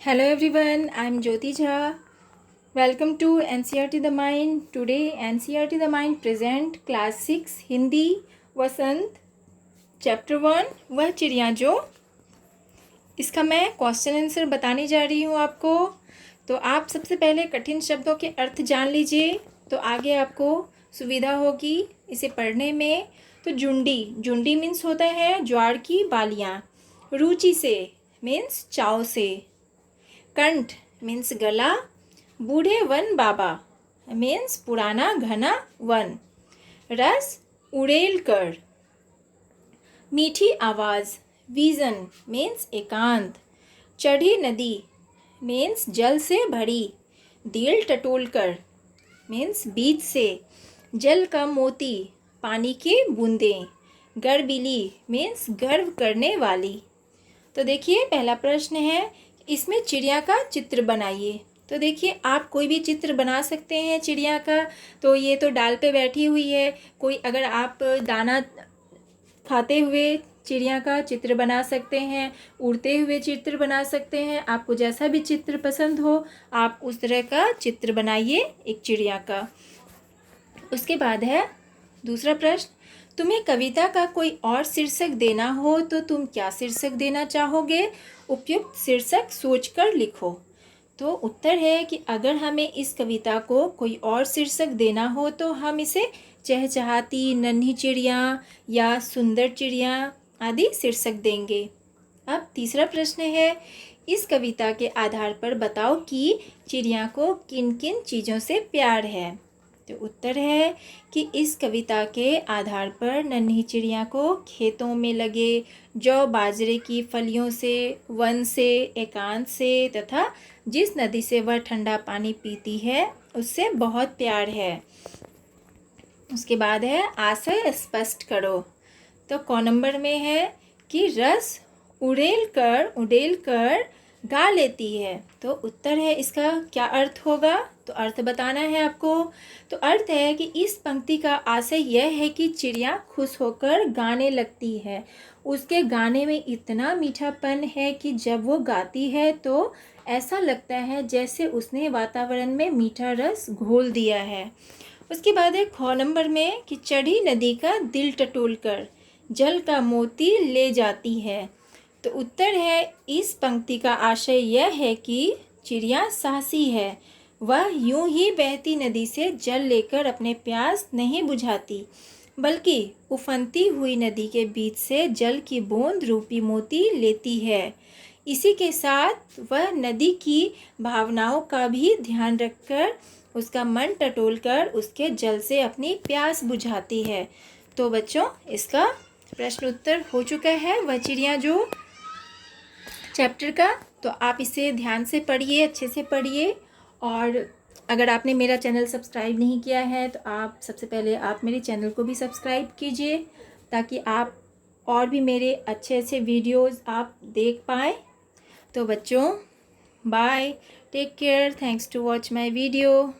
Hello everyone, I am Jyoti Jha. Welcome to NCERT The Mind. Today NCERT The Mind present class 6 Hindi Vasant chapter 1 वह चिड़िया जो। इसका मैं question answer बताने जा रही हूँ आपको। तो आप सबसे पहले कठिन शब्दों के अर्थ जान लीजिए, तो आगे आपको सुविधा होगी इसे पढ़ने में। तो जुंडी मीन्स होता है ज्वार की बालियाँ। रुचि से मीन्स चाव से। कंठ मीन्स गला। बूढ़े वन बाबा मीन्स पुराना घना वन। रस उड़ेल कर। मीठी आवाज़ विजन मीन्स एकांत। चढ़ी नदी मीन्स जल से भरी। दिल टटोल कर मीन्स बीच से। जल का मोती पानी की बूंदें। गर्बिली मीन्स गर्व करने वाली। तो देखिए पहला प्रश्न है, इसमें चिड़िया का चित्र बनाइए। तो देखिए आप कोई भी चित्र बना सकते हैं चिड़िया का। तो ये तो डाल पे बैठी हुई है। कोई अगर आप दाना खाते हुए चिड़िया का चित्र बना सकते हैं, उड़ते हुए चित्र बना सकते हैं। आपको जैसा भी चित्र पसंद हो आप उस तरह का चित्र बनाइए एक चिड़िया का। उसके बाद है दूसरा प्रश्न, तुम्हें कविता का कोई और शीर्षक देना हो तो तुम क्या शीर्षक देना चाहोगे? उपयुक्त शीर्षक सोचकर लिखो। तो उत्तर है कि अगर हमें इस कविता को कोई और शीर्षक देना हो तो हम इसे चहचहाती नन्ही चिड़िया या सुंदर चिड़िया आदि शीर्षक देंगे। अब तीसरा प्रश्न है, इस कविता के आधार पर बताओ कि चिड़िया को किन किन चीज़ों से प्यार है। तो उत्तर है कि इस कविता के आधार पर नन्ही चिड़िया को खेतों में लगे जौ बाजरे की फलियों से, वन से, एकांत से तथा जिस नदी से वह ठंडा पानी पीती है उससे बहुत प्यार है। उसके बाद है आशय स्पष्ट करो। तो क नंबर में है कि रस उड़ेल कर गा लेती है। तो उत्तर है इसका क्या अर्थ होगा? तो अर्थ बताना है आपको। तो अर्थ है कि इस पंक्ति का आशय यह है कि चिड़िया खुश होकर गाने लगती है। उसके गाने में इतना मीठापन है कि जब वो गाती है तो ऐसा लगता है जैसे उसने वातावरण में मीठा रस घोल दिया है। उसके बाद है ख नंबर में कि चढ़ी नदी का दिल टटोल कर जल का मोती ले जाती है। तो उत्तर है इस पंक्ति का आशय यह है कि चिड़िया साहसी है। वह यूं ही बहती नदी से जल लेकर अपने प्यास नहीं बुझाती, बल्कि उफनती हुई नदी के बीच से जल की बूंद रूपी मोती लेती है। इसी के साथ वह नदी की भावनाओं का भी ध्यान रखकर उसका मन टटोलकर उसके जल से अपनी प्यास बुझाती है। तो बच्चों इसका प्रश्न उत्तर हो चुका है वह चिड़िया जो चैप्टर का। तो आप इसे ध्यान से पढ़िए, अच्छे से पढ़िए। और अगर आपने मेरा चैनल सब्सक्राइब नहीं किया है तो आप सबसे पहले आप मेरे चैनल को भी सब्सक्राइब कीजिए ताकि आप और भी मेरे अच्छे अच्छे वीडियोस आप देख पाएँ। तो बच्चों bye, take care, thanks to watch my video.